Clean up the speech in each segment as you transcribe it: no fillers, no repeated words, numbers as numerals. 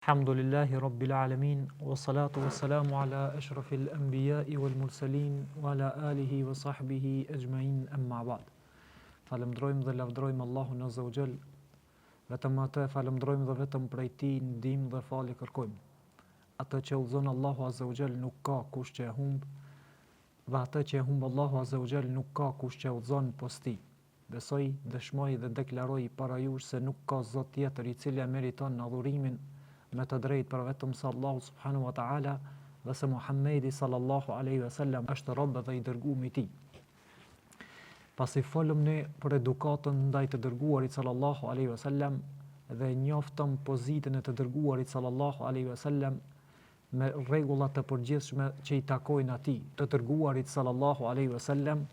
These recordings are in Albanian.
Alhamdulillahi Rabbil Alamin, wa salatu wa salamu ala ashrafil anbiya'i wal mursalin, wa ala alihi wa sahbihi ajma'in amma ba'd. Falemdrojmë dhe lavdrojmë Allahun Azza wa Jall, vetëm atë falemdrojmë dhe vetëm prej tij ndihmë dhe falje kërkojmë. Atë që udhëzon Allahu Azza wa Jall nuk ka kush që e humb, dhe atë që e humb Allahu Azza wa Jall nuk ka kush që e udhëzon pos tij. Besoj, dëshmoj dhe deklaroj para jush se nuk ka Zot tjetër i cili e meriton adhurimin me të drejtë për vetëm se Allahu subhanahu wa ta'ala dhe se Muhammedi sallallahu alaihi wasallam është rob dhe i dërguar i tij. Pasi folëm ne për edukatën ndaj të dërguarit sallallahu alaihi wasallam dhe njoftëm pozitën e të dërguarit sallallahu alaihi wasallam me rregullat të përgjithshme që i takojnë atij, të dërguarit sallallahu alaihi wasallam,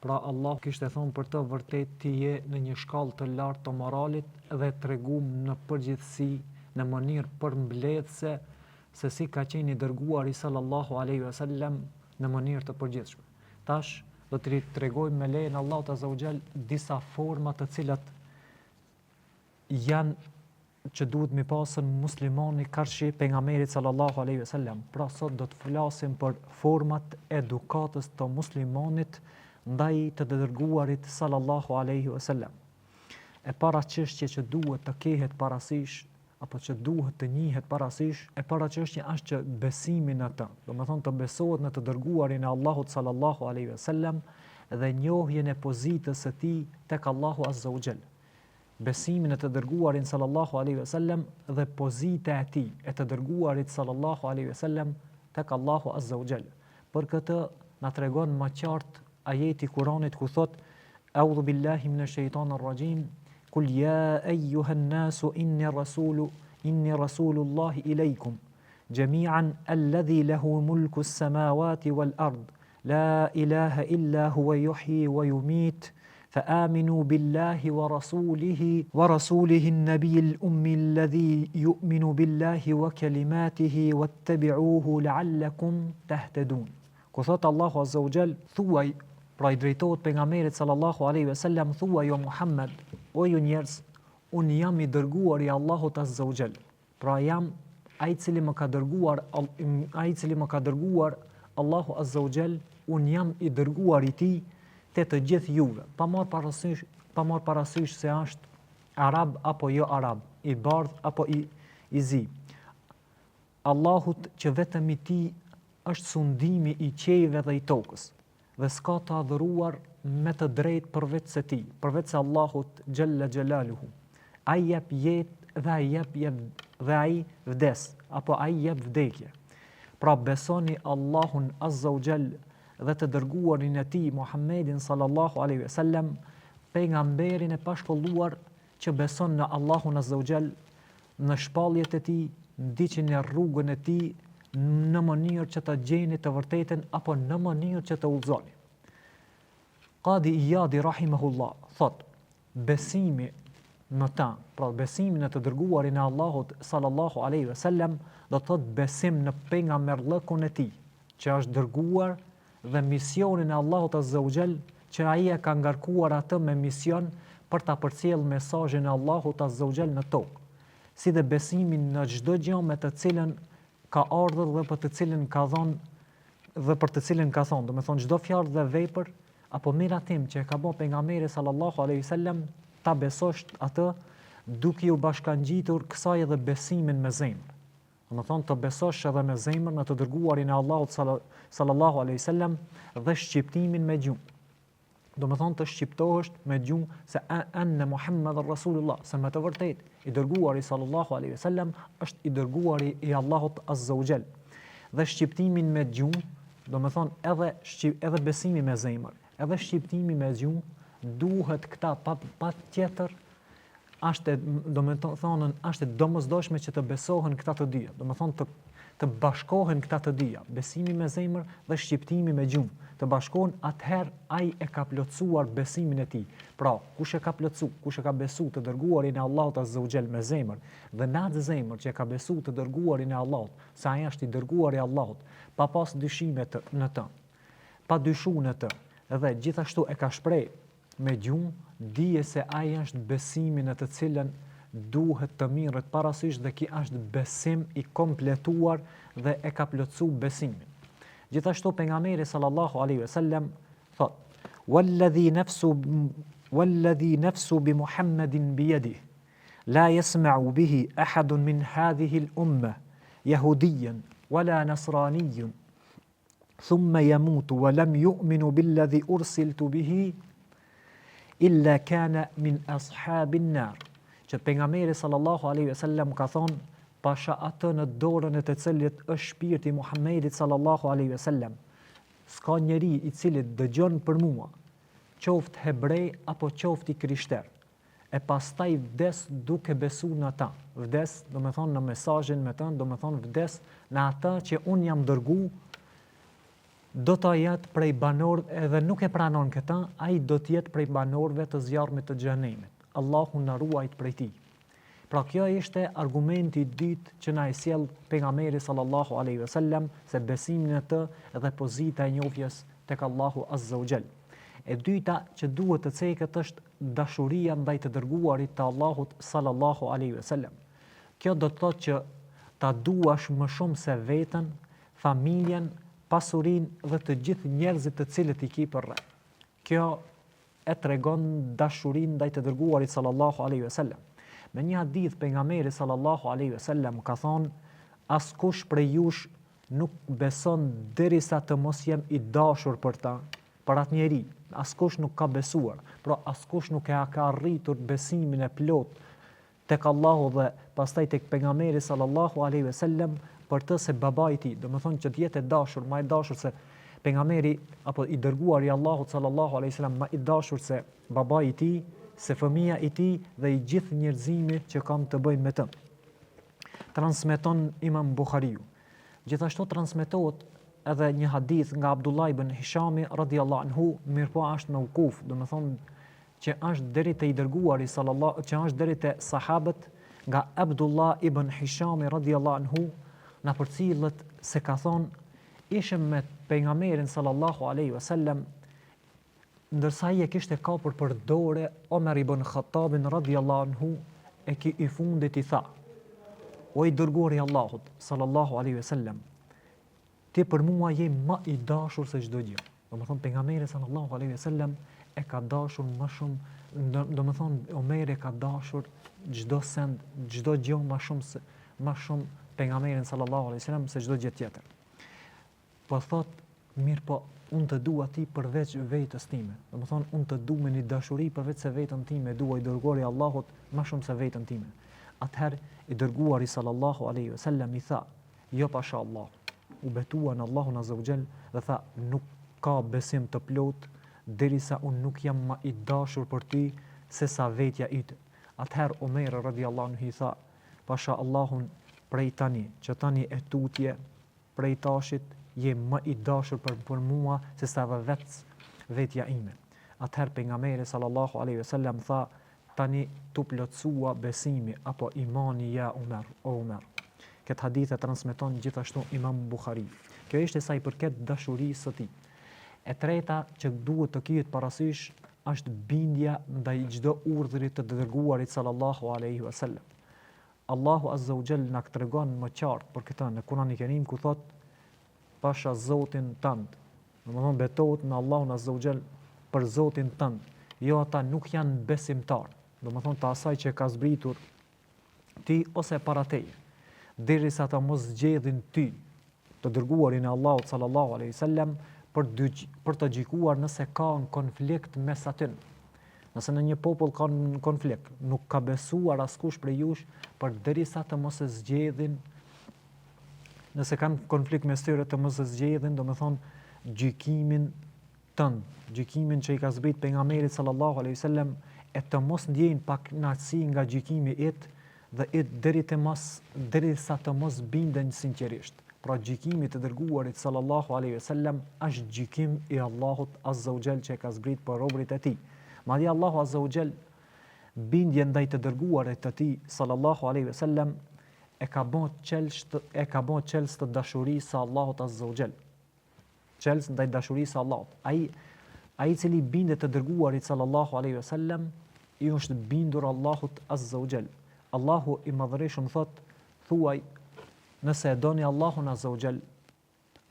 pra Allah kishte thonë për të vërtet ti je në një shkallë të lartë të moralit dhe treguam në përgjithësi në mënyrë përmbledhëse se si ka qenë i dërguari sallallahu alaihi wasallam në mënyrë të përgjithshme. Tash do të tregojmë me lejen Allahut azza wa jall disa forma të cilat janë që duhet mi pasën muslimani karshi pejgamberit sallallahu alaihi wasallam. Pra sot do të flasim për format edukatës të muslimanit ndaj të dërguarit sallallahu alaihi wasallam. E para çështje që duhet të kehet parasysh apo që duhet të njihet parasysh, e para çështja është që besimi në të, do të thonë të besohet në të dërguarin e Allahut sallallahu alaihi wasallam dhe njohjen e pozitës së tij tek Allahu azza wa jall. Besimi në të dërguarin sallallahu alaihi wasallam dhe pozita e tij e të dërguarit sallallahu alaihi wasallam tek Allahu azza wa jall. Për këtë na tregon më qartë ajeti Kuranit ku thot: "A'udhu billahi minash shaitanir rajim. Kul ya ayyuhan nasu inni rasulullahi ilaykum jami'an alladhi lahu mulku as-samawati wal ard la ilaha illa huwa yuhyi wa yumit فآمنوا بالله ورسوله النبي الأمي الذي يؤمن بالله وكلماته واتبعوه لعلكم تهتدون." Ku thot Allahu azza wa jall, thuaj, pra i drejtohet pejgamberit sallallahu alaihi wasallam, thuaj o Muhammed, o ju njerëz, unë jam i dërguar i Allahut azza wa jall. Pra jam ai i cili më ka dërguar Allahu azza wa jall, unë jam i dërguar i tij te të gjithë juve. Pa marr parasysh se është arab apo jo arab, i bardh apo i zi. Allahut që vetëm i tij është sundimi i qiejve dhe i tokës, dhe s'ka të adhuruar me të drejtë përveç se tij, përveç se Allahut xhalla xhelaluhu. Ai jep jetë dhe ai vdes, apo ai jep vdekje. Pra besoni Allahun azza wa jall dhe të dërguarin e tij Muhammedin sallallahu alaihi wasallam, pejgamberin e pashkolluar që beson në Allahun azza wa jall, në shpalljet e tij, ndiqjen e rrugën e tij, në mënyrë që të gjeni të vërtetën apo në mënyrë që të udhëzoni. Qadi Iyadi rahimahullah thot: besimi në ta, pra besimi në të dërguarin e Allahut sallallahu alaihi wasallam, do të thot besim në pejgamberllëkun e tij, që është dërguar, dhe misionin e Allahut azza wa jall, që ai e ka ngarkuar atë me mision për ta përcjellë mesazhin e Allahut azza wa jall në tokë, si dhe besimin në çdo gjë me të cilën ka ardhur dhe për të cilën ka thonë, do me thonë çdo fjalë dhe vepër apo miratim që e ka bërë pejgamberi sallallahu alaihi wasallam, ta besosh atë duke u bashkangjitur kësaj edhe besimin me zemër. Do me thonë të besosh edhe me zemër në të dërguarin e Allahut sallallahu alaihi wasallam dhe shqiptimin me gjuhë. Do me thonë të shqiptohesh me gjuhë se enne Muhammed Rasulullah, se me të vërtet i dërguari sallallahu alaihi wasallam është i dërguari i Allahut azza wa jall. Dhe shqiptimin me gjuhë, do me thonë edhe besimi me zemër, edhe shqiptimi me gjuhë, duhet këta pa tjetër, është domosdoshme që të besohen këta të dyja, do me thonë të bashkohen këta të dyja, besimi me zemër dhe shqiptimi me gjuhë, të bashkohen, atëherë ai e ka plotësuar besimin e tij. Pra, kush e ka besu të dërguarin e Allahut azza wa jall me zemër, dhe me atë zemër që e ka besu të dërguarin e Allahut, se ai është i dërguari i Allahut, pa pas dyshime në të, pa dyshu në të, dhe gjithashtu e ka shpreh me gjuhë, dije se ai është besimi në të cilën duhet të mirët parasysh dhe ki është besim i kompletuar dhe e ka plotësu besimin. Gjithashtu pejgamberi sallallahu alaihi wasallam thot: "Walladhi nafsu bi Muhammedin bi yadihi la yasma'u bihi ahadun min hadhihi al-umma yahudiyan wala nasraniyan thumma yamutu wa lam yu'minu billadhi ursiltu bihi illa kana min ashabin nar." Që pejgamberi sallallahu alaihi wasallam ka thonë, pasha atë në dorën e të cilit është shpirti i Muhammedit sallallahu alaihi wasallam, s'ka njeri i cili dëgjon për mua, qoftë hebrej apo qoftë i krishter, e pastaj vdes duke besu në ata. Vdes, do me thonë në mesazhin me tënë, do me thonë vdes në ata që unë jam dërgu, do të jetë prej banorëve, edhe nuk e pranon këta, ai do të jetë prej banorëve të zjarmit të xhenemit. Allahu na ruajt prej tij. Pra kjo ishte argumenti i dytë që na e sjell pejgamberi sallallahu alaihi wasallam, se besimin e të dhe pozita e njohjes tek Allahu azza wa jall. E dyta që duhet të ceket është dashuria ndaj të dërguarit të Allahut sallallahu alaihi wasallam. Kjo do të thotë që ta duash më shumë se veten, familjen, pasurinë dhe të gjithë njerëzit të cilët i ki përreth. Kjo e tregon dashurinë ndaj të dërguarit sallallahu alaihi wasallam. Me një hadith pejgamberi sallallahu alaihi wasallam ka thonë: askush prej jush nuk beson derisa të mos jem i dashur për ta, për atë njeri. Askush nuk ka besuar, pra askush nuk e ka arritur besimin e plot tek Allahu dhe pastaj tek pejgamberi sallallahu alaihi wasallam për të se babai i tij, do të thonë që të jetë e dashur, më i dashur se pejgamberi apo i dërguari i Allahut sallallahu alaihi wasallam, më i dashur se babai i tij, se fëmia i tij dhe i gjithë njerëzimit që kanë të bëjnë me të. Transmeton Imam Buhariu. Gjithashtu transmetohet edhe një hadith nga Abdullah ibn Hishami radhiyallahu anhu, mirëpo është mauquf, do të thonë që është deri te i dërguari sallallahu, që është deri te sahabët, nga Abdullah ibn Hishami radhiyallahu anhu, na përcillet se ka thonë: ishim me pejgamberin sallallahu alaihi wasallam, ndërsa ai e kishte kapur për dorë Omer ibn Khattabin radhiyallahu anhu, e ki i fundit i tha: o i dërguari i Allahut sallallahu alaihi wasallam, ti për mua je më i dashur se çdo gjë. Do të thonë pejgamberi sallallahu alaihi wasallam e ka dashur më shumë, do të thonë Omer e ka dashur çdo send, çdo gjë më shumë pejgamberin sallallahu alaihi wasallam se çdo gjë tjetër. Po thot, mirë po, unë të dua ti përveç vetës time. Do të thonë, unë të du me një dashuri përveç se vetën time, dua i dërguari Allahut më shumë se vetën time. Atëherë i dërguari sallallahu alaihi wasallam i tha: jo pasha Allah. U betua në Allahun azza wa jall dhe tha: nuk ka besim të plot derisa unë nuk jam më i dashur për ty se sa vetja ite. Atëherë Omer radhiyallahu anhu i tha: pasha Allahun, prej tani, që tani e tutje, prej tashit je më i dashur për mua se sa vetja ime. Atëherë pejgamberi sallallahu alaihi wasallam tha: tani tu plotësua besimi apo imani ja Omer, o Omer. Këtë hadith e transmeton gjithashtu Imam Buhari. Kjo ishte sa i përket dashurisë së tij. E treta që duhet të kihet parasysh është bindja ndaj çdo urdhri të dërguarit sallallahu alaihi wasallam. Allahu azza wa jall na tregon më qartë për këtë në Kur'anin e Kerim ku thot: pasha Zotin tënd. Do të thonë betohet në Allahun azza wa jall për Zotin tënd. Jo, ata nuk janë besimtar. Do të thonë të asaj që ka zbritur ti ose para teje, derisa ta mos zgjedhin ty, të dërguarin e Allahut sallallahu alaihi wasallam, për të gjykuar nëse ka në konflikt mes atyre. Nëse në një popull ka në konflikt, nuk ka besuar askush prej jush, për derisa të mos e zgjedhin, nëse kanë konflikt mes tyre të mos e zgjedhin, do të thonë gjykimin tënd, gjykimin që i ka zbrit pejgamberit sallallahu alaihi wasallam, e të mos ndjejnë pak kënaqësi nga gjykimi dhe derisa të mos binden sinqerisht. Pra gjykimi të dërguarit sallallahu alaihi wasallam është gjykim i Allahut azza wa jall që ka zbrit për robërit e tij. Madje Allahu azza wa jall bindje ndaj të dërguarit të tij sallallahu alaihi wasallam e ka bën çelës të dashurisë së Allahut azza wa jall. Çelës ndaj dashurisë së Allahut. Ai i cili bindet të dërguarit sallallahu alaihi wasallam i është bindur Allahut azza wa jall. Allahu i madhërisht thot, thuaj, nëse e doni Allahun azza wa jall,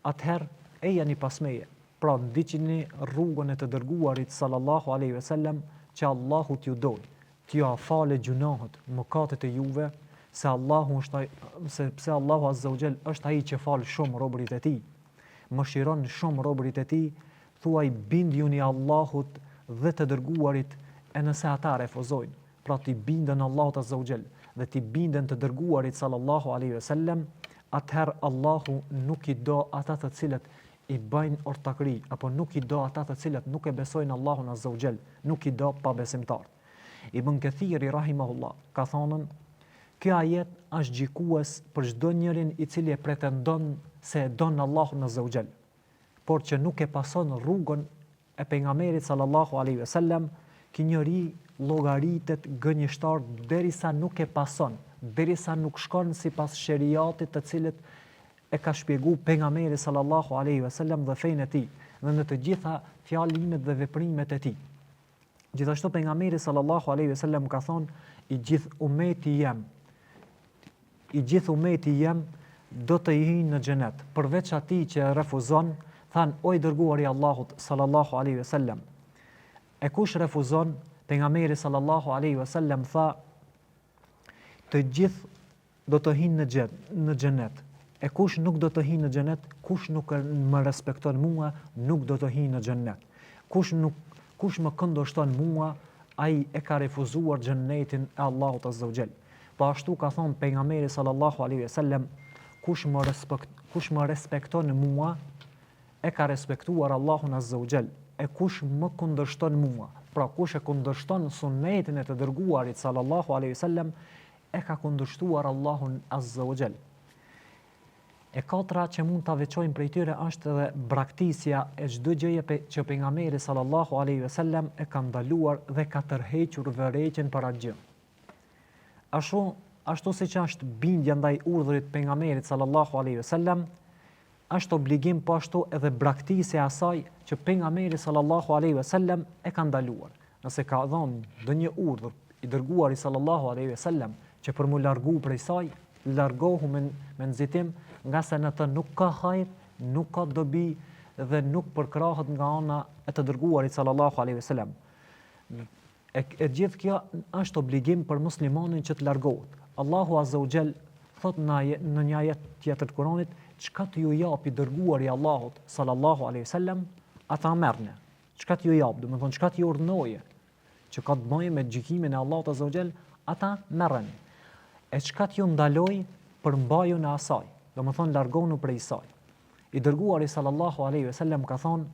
atëherë ejani pas meje. Pra ndiqni rrugën e të dërguarit sallallahu alaihi wasallam, që Allahu t'ju doj, t'ju afale gjunahët, mëkatet e juve, sepse Allahu azza wa jall është ai që fal shumë robërit e tij, mëshiron shumë robërit e tij. Thuaj, bindjuni Allahut dhe të dërguarit, e nëse ata refuzojnë, pra t'i bindën Allahut azza wa jall dhe t'i bindën të dërguarit sallallahu alaihi wasallam, atëherë Allahu nuk i do ata të cilët i bëjnë ortakëri, apo nuk i do ata të cilët nuk e besojnë Allahun azza wa jall, nuk i do pabesimtar. Ibn Kathiri rahimahullah ka thonën, kjo ajet është gjikues për çdo njërin i cili e pretendon se e don Allahun azza wa jall, por që nuk e pason rrugën e pejgamberit sallallahu alaihi wasallam, ky njeri llogaritet gënjeshtar derisa nuk e pason, derisa nuk shkon sipas sheriatit të cilët e ka shpjegu pejgamberi sallallahu alaihi wasallam dhe fenë e tij, dhe në të gjitha fjalimet dhe veprimet e tij. Gjithashtu pejgamberi sallallahu alaihi wasallam ka thonë, i gjithë ummeti jem do të hyjnë në xhenet, përveç atij që refuzon. Than, o i dërguari i Allahut sallallahu alaihi wasallam, e kush refuzon? Pejgamberi sallallahu alaihi wasallam tha, të gjithë do të hyjnë në xhenet. E kush nuk do të hyjë në xhenet? Kush nuk më respekton mua, nuk do të hyjë në xhenet. Kush më këndoshton mua, ai e ka refuzuar xhenetin e Allahut azza wa jall. Po ashtu ka thonë pejgamberi sallallahu alaihi wasallam, kush më respekton mua, e ka respektuar Allahun azza wa jall. E kush më kundërshton mua, pra kush e kundërshton sunetin e të dërguarit sallallahu alaihi wasallam, e ka kundërshtuar Allahun azza wa jall. E katra që mund ta veçojmë prej tyre është edhe braktisja e çdo gjëje që pejgamberi sallallahu alaihi wasallam e ka ndaluar dhe ka tërhequr vërejtjen për atë gjë. Ashtu siç është bindja ndaj urdhrit pejgamberit sallallahu alaihi wasallam, është obligim po ashtu edhe braktisja e asaj që pejgamberi sallallahu alaihi wasallam e ka ndaluar. Nëse ka dhënë ndonjë urdhër i dërguari sallallahu alaihi wasallam që për mu largu prej saj, largohu me nxitim, nga se në të nuk ka hajr, nuk ka dobi dhe nuk përkrahet nga ana e të dërguarit sallallahu alaihi wasallam. E gjithë kjo është obligim për muslimanin që të largohet. Allahu azza wa jall thot në një ajet tjetër të Kuranit, çka të ju japi dërguari i Allahut sallallahu alaihi wasallam, ata merrni. Çka të ju jap, do të thonë çka të ju urdhënoje, që ka të bëjë me gjykimin e Allahut azza wa jall, ata merreni. E çka të ju ndaloj, përmbajun e asaj, do të thonë largonu prej saj. I dërguari sallallahu alaihi wasallam ka thonë,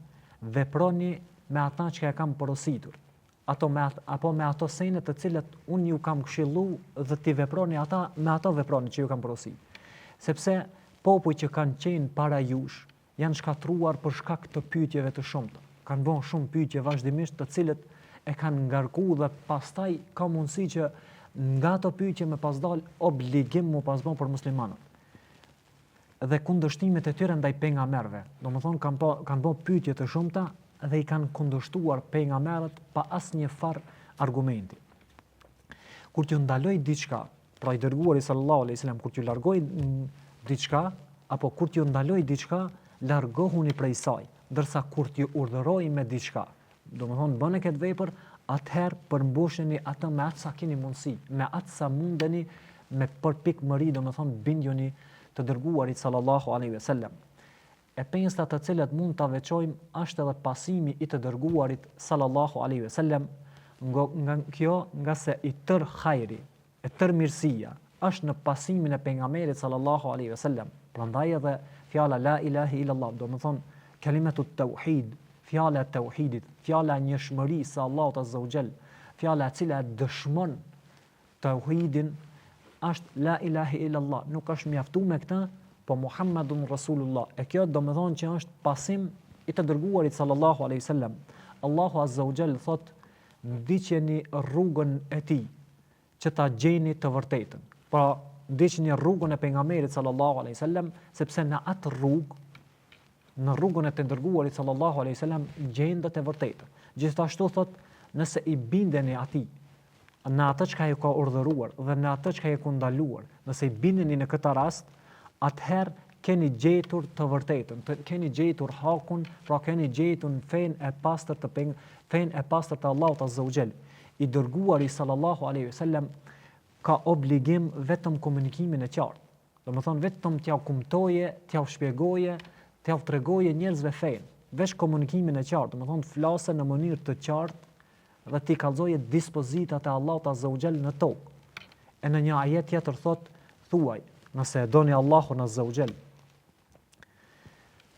veproni me ata që e kam porositur, apo me ato sene të cilët unë ju kam këshillu dhe ti veproni ata, me ato veproni që ju kam porositur. Sepse popujt që kanë qenë para jush janë shkatruar për shkak të pyetjeve të shumta. Kanë bën shumë pyetje vazhdimisht, të cilët e kanë ngarkuar dhe pastaj ka mundësi që nga ato pyetje me pas dal obligim mu pas bën për muslimanët. Dhe kundërshtimet e tyre ndaj pejgamberëve. Domethënë kanë bën pyetje të shumta dhe i kanë kundërshtuar pejgamberët pa asnjë farë argumenti. Kur t'ju ndaloj diçka, pra i dërguari sallallahu alaihi wasallam kur t'ju largoi diçka, apo kur t'ju ndaloj diçka, largohuni prej saj, ndërsa kur t'ju urdhëroj me diçka, domethënë bëni këtë vepër, atëherë përmbusheni atë me atë sa keni mundësi, me atë sa mundeni, me përpikmëri, domethënë bindjuni të dërguarit sallallahu alaihi wasallam. E pensta të cilët mund ta veçojmë është edhe pasimi i të dërguarit sallallahu alaihi wasallam, nga se i tër hajri, e tër mirësia është në pasimin e pejgamberit sallallahu alaihi wasallam. Prandaj edhe fjala la ilaha illallah, do të thonë kalimatu tauhid, fjala e tauhidit, fjala e njëshmërisë së Allahut azza wa jall, fjala e cila dëshmon tauhidin, është la ilaha illallah. Nuk është mjaftuar me këtë, po Muhammedun Rasulullah. E kjo do të thonë që është pasim i të dërguarit sallallahu alaihi wasallam. Allahu azza wa jall thot, ndiqeni rrugën e tij, që ta gjeni të vërtetën. Pra, ndiqni rrugën e pejgamberit sallallahu alaihi wasallam, sepse në atë rrugë, në rrugën e të dërguarit sallallahu alaihi wasallam gjendet e vërtetën. Gjithashtu thot, nëse i bindeni atij, në atë çka ju ka urdhëruar dhe në atë çka ju ka ndaluar. Nëse i bindeni në këtë rast, atëherë keni gjetur të vërtetën, keni gjetur hakun, pra keni gjetur fenë e pastër të Allahut Azza wa Jall. I dërguari sallallahu alaihi wasallam ka obligim vetëm komunikimin e qartë. Domethënë vetëm t'ja kumtoje, t'ja shpjegoje, t'ja tregoje njerëzve fenë, veç komunikimin e qartë, domethënë flase në mënyrë të qartë dhe t'i kallëzoje dispozitat e Allahut Azza wa Jall në tokë. E në një ajet tjetër thuaj, nëse e doni Allahun Azza wa Jall,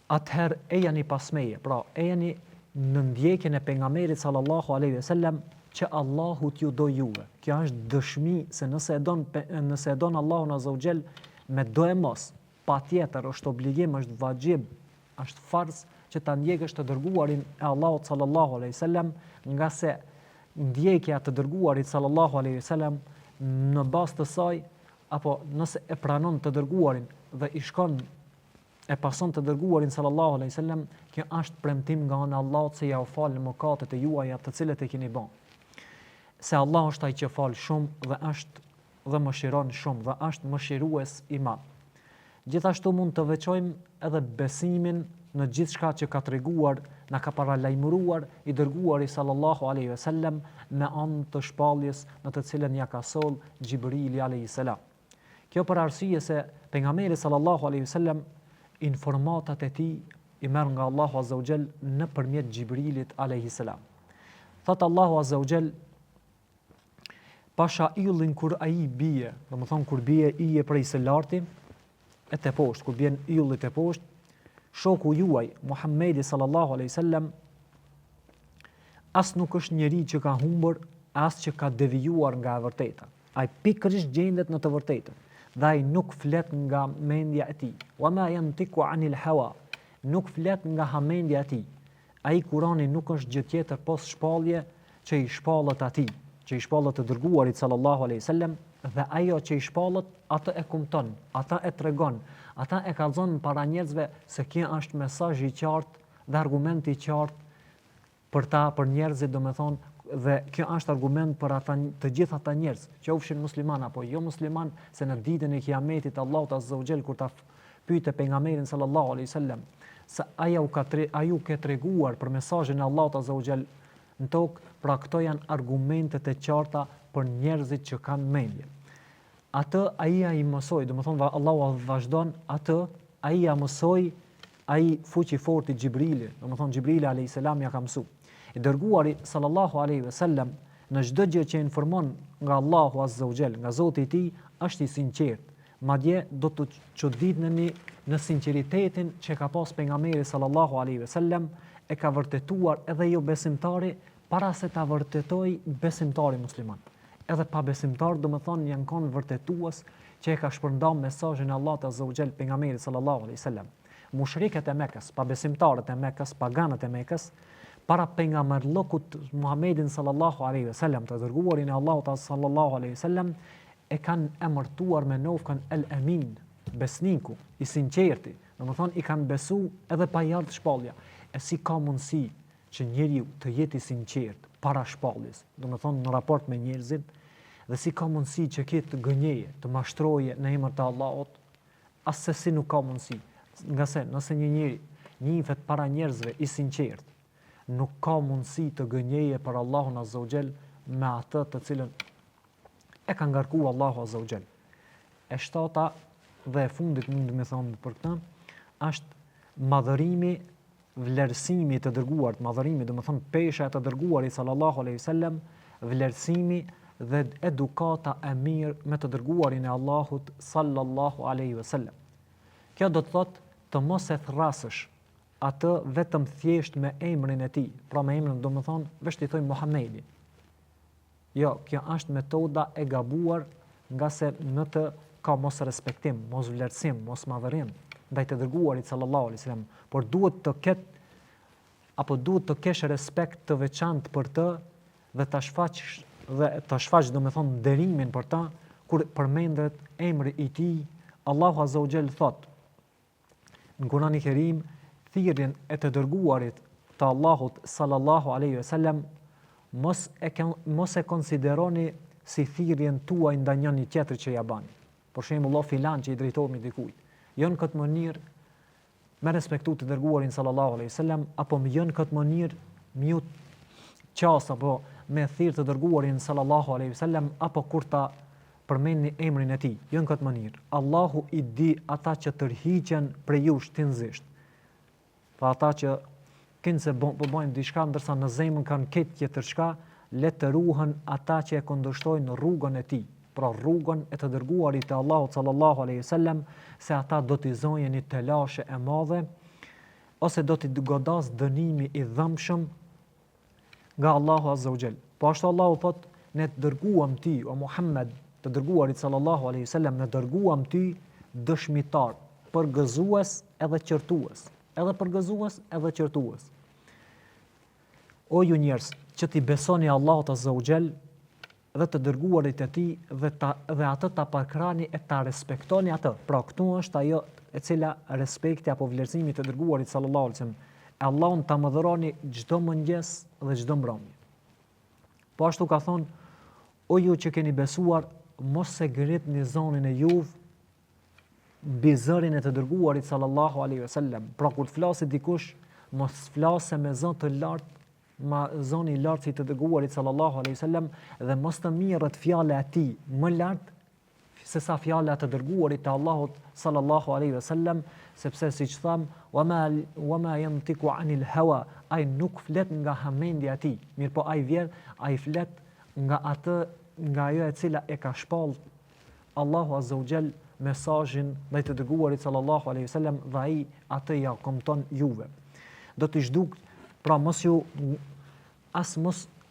atëherë ejani pas meje, pra ejani në ndjekjen e pejgamberit sallallahu alaihi wasallam që Allahu t'ju do juve. Kjo është dëshmi se nëse e don Allahun Azza wa Jall me do e mos, patjetër është obligim, është vajib, është farz që ta ndjekësh të dërguarin e Allahut sallallahu alaihi wasallam, nga se ndjekja të dërguarit sallallahu alaihi wasallam në bazë të saj, apo nëse e pranon të dërguarin dhe i shkon e pason të dërguarin sallallahu alaihi wasallam, kjo është premtim nga ana e Allahut se ja u fal mëkatet e juaja të cilët e keni bën. Se Allah është ai që fal shumë dhe mëshiron shumë dhe është mëshirues i madh. Gjithashtu mund të veçojmë edhe besimin në gjithçka që ka treguar, na ka paralajmëruar i dërguari sallallahu alaihi wasallam me anë të shpalljes në të cilën ja ka soll Xhibrili alayhi salam. Kjo për arsye se pejgamberi sallallahu alaihi wasallam informatat e tij i merr nga Allahu Azza wa Jall nëpërmjet Xhibrilit alayhi salam. Thot Allahu Azza wa Jall, pasha yllin kur ai bie, domethënë kur bie ije prej së larti e te poshtë, kur bien ylli te poshtë, shoku juaj Muhamedi sallallahu alaihi wasallam as nuk është njeri që ka humbur, as që ka devijuar nga e vërteta. Ai pikërisht gjendet në të vërtetën. Dhe ai nuk flet nga mendja e tij. Wa ma yantiqu anil hawa. Nuk flet nga hamendja e tij. Ai Kurani nuk është gjë tjetër pos shpallje që i shpallët atij, që i shpallët të dërguarit sallallahu alaihi wasallam, dhe ajo që i shpallët atë e kumton, ata e tregon, ata e kallëzon para njerëzve se kjo është mesazh i qartë dhe argument i qartë për njerëzit, domethënë, dhe kjo është argument për të gjithë ata njerëz, qofshin musliman apo jo musliman, se në ditën e Kiametit Allahu Azza wa Jall kur ta pyete pejgamberin sallallahu alaihi wasallam se aju ke treguar për mesazhin e Allahut Azza wa Jall në tokë, pra këto janë argumentet e qarta për njerëzit që kanë mendje. Atë ai mësoi, domethënë Allahu vazhdon atë, ai ja mësoi ai fuqi fort i Xhibrilit, domethënë Xhibrili alayhis salam ja ka mësuar. I dërguari sallallahu alaihi wasallam në çdo gjë që informon nga Allahu Azza wa Jall, nga Zoti i tij, është i sinqert. Madje do të çuditneni në sinqeritetin që ka pas pejgamberi sallallahu alaihi wasallam, e ka vërtetuar edhe jo besimtari para se ta vërtetoj besimtari musliman. Edhe pa besimtar, domethënë janë kanë vërtetues që e ka shpërndar mesazhin e Allahut Azza wa Jall pejgamberit sallallahu alaihi wasallam. Mushrikët e Mekës, pa besimtarët e Mekës, paganët e Mekës, para pejgamberllokut Muhammedin sallallahu alaihi wasallam, të dërguarin e Allahut sallallahu alaihi wasallam, e kanë emërtuar me novkën El Amin, besniku, i sinqerti. Domethënë i kanë besu edhe pa ardhur shpallja. E si ka mundësi që njeriu të jetë i sinqert para shpalljes, domethënë në raport me njerëzit, dhe si ka mundësi që këtë gënjeje, të mashtroje në emër të Allahut, asesi nuk ka mundësi. Nga se nëse një njeri njihet para njerëzve i sinqert, nuk ka mundësi të gënjeje për Allahun Azza wa Jall me atë të cilën e ka ngarkuar Allahu Azza wa Jall. E shtata dhe e fundit mund të thonë për këtë, është madhërimi, vlerësimi të dërguarit, madhërimi, domethënë pesha e të dërguarit sallallahu alaihi wasallam, vlerësimi dhe edukata e mirë me të dërguarin e Allahut sallallahu alaihi wasallam. Kjo do të thotë të mos e thrasësh atë vetëm thjesht me emrin e tij, pra me emrin domethënë veç i thoj Muhamedi. Jo, kjo është metoda e gabuar, nga se në të ka mos respektim, mos vlerësim, mos madhërim ndaj të dërguarit sallallahu alaihi wasallam, por duhet të kesh respekt të veçantë për të dhe ta shfaq domethënë nderimin për ta kur përmendet emri i tij. Allahu Azza wa Jall thot në Kur'anin e Kerim, thirrjen e të dërguarit të Allahut sallallahu alaihi wasallam mos e konsideroni si thirrjen tuaj ndaj njëri tjetrit që ja bani. Për shembull, o filan që i drejtohemi dikujt. Jo në këtë mënyrë me respektu të dërguarin sallallahu alaihi wasallam, apo jo në këtë mënyrë miu qas apo me thirr të dërguarin sallallahu alaihi wasallam, apo kur ta përmendni emrin e tij. Jo në këtë mënyrë. Allahu i di ata që tërhiqen prej jush tinzisht. Pa ata që kënë se bëjnë diçka ndërsa në zemën kanë ketë tjetër shka, le të ruhen ata që e kundërshtojnë rrugën e tij, pra rrugën e të dërguarit të Allahut sallallahu alaihi wasallam, se ata do t'i zonjë një telashe e madhe, ose do t'i godas dënimi i dhëmshëm nga Allahu azza wa jall. Po ashtu Allahu thot, ne të dërguam ty, o Muhammed, të dërguarit sallallahu alaihi wasallam, ne dërguam ty dëshmitar, përgëzues edhe qërtues, edhe përgëzues edhe qërtues. O ju njerëz, që t'i besoni Allahut azza wa jall dhe të dërguarit e tij dhe atë ta pakrani e ta respektoni atë. Pra këtu është ajo e cila respekti apo vlerësimi të dërguarit sallallahu alaihi wasallam. Allahun ta mëdhëroni çdo mëngjes dhe çdo mbrëmje. Po ashtu ka thonë, o ju që keni besuar, mos se gëritni zonin e juve mbi zërin e të dërguarit sallallahu alaihi wasallam. Pra kur të flasë dikush, mos flase me zën të lartë, ma zoni i lartë si të dërguarit sallallahu alaihi wasallam, dhe mos të mirët fjala e tij më lart se sa fjala e të dërguarit të Allahut sallallahu alaihi wasallam, sepse siç tham, wama yantiqu anil hawa, ai nuk flet nga hamendja e tij, mirë po ai flet nga ajo e cila e ka shpall Allahu azza wa jall mesazhin ndaj të dërguarit sallallahu alaihi wasallam, dhe ai atë ja komenton juve. Do t'i zhduk, pra mos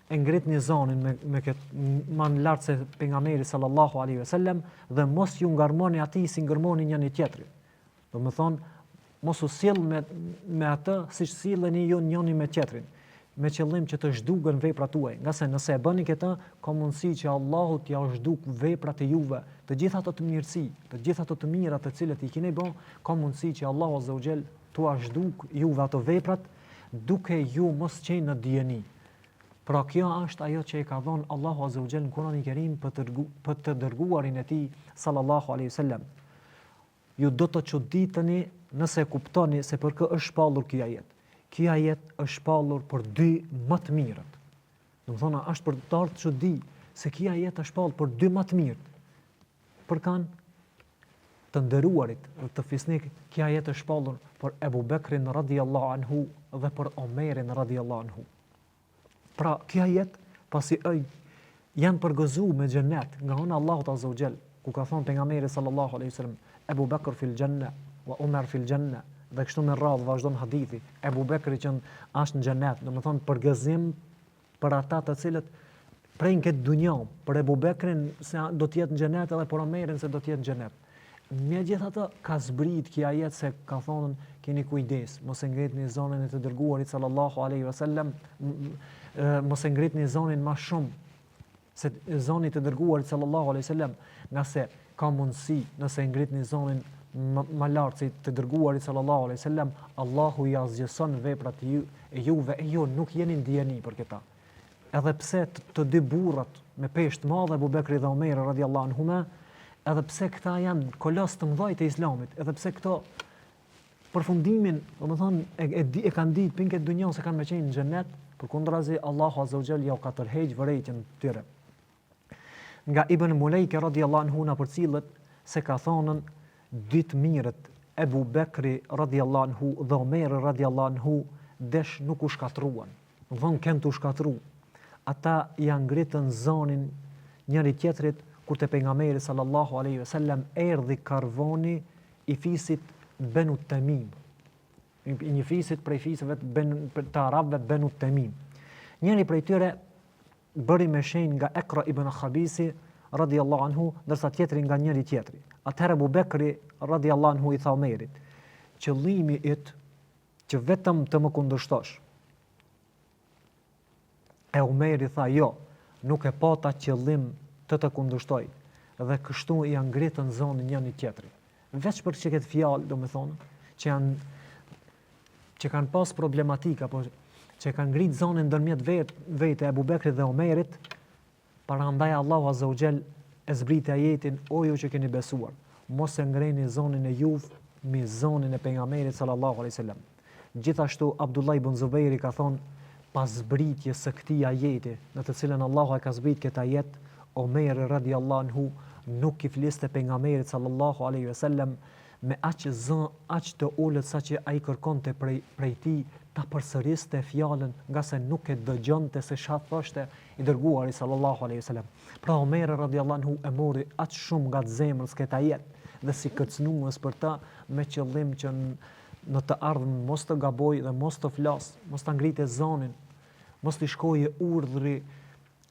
e ngritni zonin me këtë më lart se pejgamberi sallallahu alaihi wasallam, dhe mos ju ngarmoni atij si ngërmoni njëri tjetrin. Do të thonë, mos u sill me atë siç silleni ju njëri me tjetrin, me qëllim që të zhduken veprat tuaja. Nga se nëse e bëni këtë, ka mundësi që Allahu t'ja zhduk veprat e juve, të gjitha ato të mirësi, të gjitha ato të mira të cilët i keni bën, ka mundësi që Allahu azza wa jall t'ua zhduk juve ato veprat, duke ju mos qenë në dijeni. Pra kjo është ajo që e ka dhënë Allahu azza wa jall në Kur'anin e Kerim për të dërguarin e tij sallallahu alaihi wasallam. Ju do të çuditeni nëse kuptoni se për kë është shpallur ky ajet. Ky ajet është shpallur për dy më të mirët. Do të thonë, është për të ardhur çudi se ky ajet është shpallur për dy më të mirët. Për kanë të nderuarit të fisnik, ky ajet është shpallur për Ebu Bekrin radhiyallahu anhu dhe për Omerin radhiyallahu anhu. Pra, ky ajet pasi janë përgëzuar me xhenet nga ana Allahut azza wa jall, ku ka thonë pejgamberi sallallahu alaihi wasallam, Ebu Bekr fil janna wa Umar fil janna, dhe kështu me radhë vazhdon hadithi. Ebu Bekri që është në xhenet, do të thonë përgëzim për ata të cilët prejnë këtë dunjë, për Ebu Bekrin se do të jetë në xhenet edhe për Omerin se do të jetë në xhenet. Megjithatë ka zbrit kjo ajet se ka thonë keni kujdes, mos e ngritni zonën e të dërguarit sallallahu alaihi wasallam, mos e ngritni zonin më shumë se zoni të dërguarit sallallahu alaihi wasallam, nga se ka mundësi nëse e ngritni zonin më lart se të dërguarit sallallahu alaihi wasallam, Allahu ja zgjeson veprat e juve e ju nuk jeni ndjeni për këta. Edhe pse të dy burrat me peshë të madhe, Abu Bekri dhe Omeri radhiyallahu anhuma, edhe pse këta janë kolos të mëdhej të islamit, edhe pse këto përfundimin, domethënë e kanë ditë pinket dunjën se kanë me qenë në xhenet, përkundrazi Allahu azza wa jall ja ka tërheq vërejtjen tyre. Nga Ibn Mulejke radhiyallahu anhu na përcillet se ka thonën dy të mirët, Ebu Bekri radhiyallahu anhu dhe Omeri radhiyallahu anhu, desh nuk u shkatruan. Domethënë kanë të shkatru. Ata janë ngritën zonin njëri tjetrit kur te pejgamberi sallallahu alaihi wasallam erdhi karvoni i fisit Benu Tamim, i një fisit prej fisëve të arabëve Benu Tamim. Njëri prej tyre bëri me shenjë nga Ekra ibn Khabisi radhiyallahu anhu, ndërsa tjetri nga njëri tjetri. Atëherë Abu Bekri radhiyallahu anhu i tha Omerit, qëllimi yt që vetëm të më kundërshtosh. E Omeri tha, jo, nuk e pata qëllim të kundërshtoj, dhe kështu janë ngritën zonë njëri tjetri. Veç për që këtë fjalë, do me thonë, që kanë pas problematika, po që kanë ngritë zonën ndërmjet vete Ebu Bekrit dhe Omerit, Prandaj Allahu Azza wa Jall e zbriti ajetin: o ju që keni besuar, mos e ngreni zonin e juve me zonin e pejgamberit sallallahu alaihi wasallam. Gjithashtu Abdullah ibn Zubairi ka thonë, pas zbritjes së këtij ajeti, në të cilën Allahu e ka zbrit këtë ajet, Omeri radiallahu anhu nuk i fliste pejgamberit sallallahu alaihi wasallam me aq të ulët sa që ai kërkonte prej tij ta përsëriste fjalën, nga se nuk e dëgjonte se çfarë thoshte i dërguari sallallahu alaihi wasallam. Pra Omeri radiallahu anhu e mori aq shumë nga zemrës këtë ajet dhe si kërcënues për ta, me qëllim që në të ardhmen mos të gaboj dhe mos të flas, mos ta ngrite zonin, mos të shkojë urdhri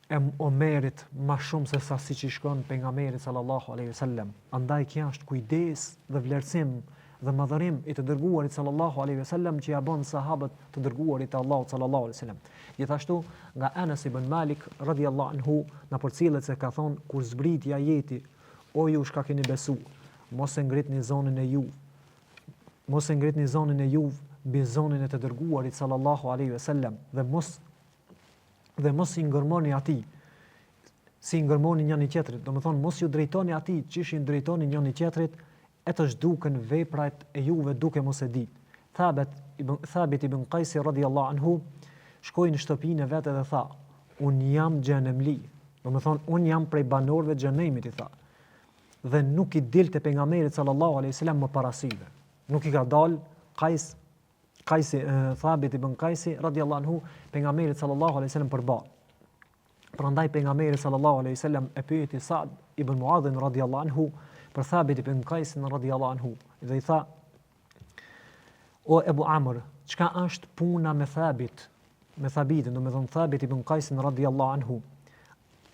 e Omerit ma shumë se sa siç i shkon pejgamberit sallallahu alaihi wasallam. Andaj kjo është kujdes dhe vlerësim dhe madhërim i të dërguarit sallallahu alaihi wasallam që ja bën sahabët të dërguarit të Allahut sallallahu alaihi wasallam. Gjithashtu nga Anas ibn Malik radhiyallahu anhu na përcjellet se ka thonë, kur zbriti ajeti: o ju shka keni besu, mos e ngritni zonin e juve, mos e ngritni zonin e juve mbi zonin e të dërguarit sallallahu alaihi wasallam, dhe mos i ngërmoni atij si ngërmoni njëri tjetrit, do të thonë mos ju drejtoni atij çish i drejtoni njëri tjetrit, e të zhduken veprat e juve duke mos e ditë. Thabit ibn Qais radhiyallahu anhu shkoi në shtëpinë e vet dhe tha: un jam xhenemli, do të thonë un jam prej banorëve të xhenemit, i tha. Dhe nuk i dilte pejgamberit sallallahu alaihi wasallam më parasive. Nuk i ka dal Thabit ibn Qais radhiyallahu anhu pejgamberit sallallahu alaihi wasallam përballë. Prandaj pejgamberi sallallahu alaihi wasallam e pyeti Sa'd ibn Muadh radhiyallahu anhu për Thabit ibn Qais radhiyallahu anhu dhe i tha: o Ebu Amr, çka është puna me Thabitin, do të thonë Thabit ibn Qais radhiyallahu anhu,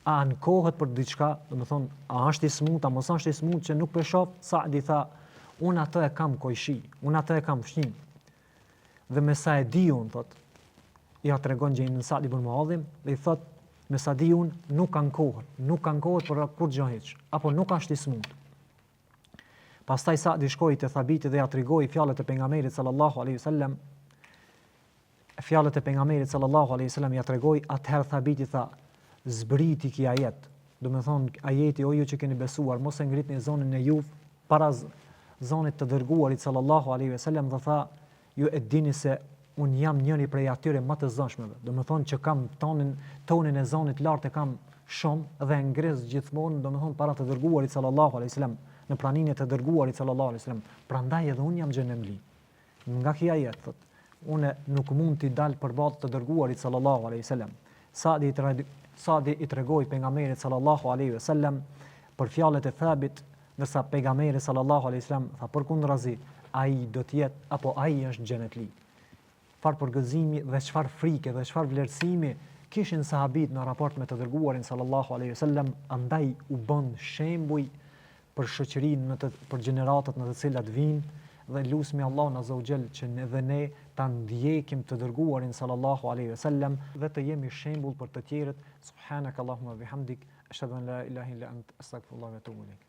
a ankohet për diçka, do të thonë a është i smut, a mos është i smut që nuk peshof? Sa'di tha: unë atë e kam kojshi, unë atë e kam fshin. Dhe me sa e di unë, thot, ja tregon gjë në Sa'd ibn Muadh dhe i thot: me sa di unë nuk ankohet për kur gjë hiç, apo nuk është i smut. Pastaj Sa'di shkoi te Thabiti dhe ja tregoi fjalët e pejgamberit sallallahu alaihi wasallam. Fjalët e pejgamberit sallallahu alaihi wasallam ja tregoi, atëherë Thabiti tha: zbriti ki ajet, do të thonë ajeti: o ju që keni besuar, mos e ngritni zonin e juve para zonit të dërguarit sallallahu alaihi wasallam, dhe tha: ju e dini se un jam njëri prej atyre më të zëshmeve, do të thonë që kam tonin e zonit lart e kam shumë dhe ngres gjithmonë, do të thonë para të dërguarit sallallahu alaihi wasallam, në praninë të dërguarit sallallahu alaihi wasallam. Prandaj edhe un jam xhenemli. Nga kjo ajet thot, unë nuk mund t'i dal përballë të dërguarit sallallahu alaihi wasallam. Sa'di i tregoi pejgamberit sallallahu alaihi wasallam për fjalët e Thabit, ndërsa pejgamberi sallallahu alaihi wasallam tha përkundrazi, ai do të jetë apo ai është xhenetli. Çfarë përgëzimi dhe çfarë frike dhe çfarë vlerësimi kishin sahabit në raport me të dërguarin sallallahu alaihi wasallam, andaj u bën shembuj për shoqërinë, për gjeneratat në të cilat vijnë, dhe lusmi Allahun azza wa jall që edhe ne ta ndjekim të dërguarin sallallahu alaihi wasallam dhe të jemi shembull për të tjerët. Subhanakallahumma bihamdik, ashhadu an la ilaha illa ant, astaghfirullaha wa atubu ilaik.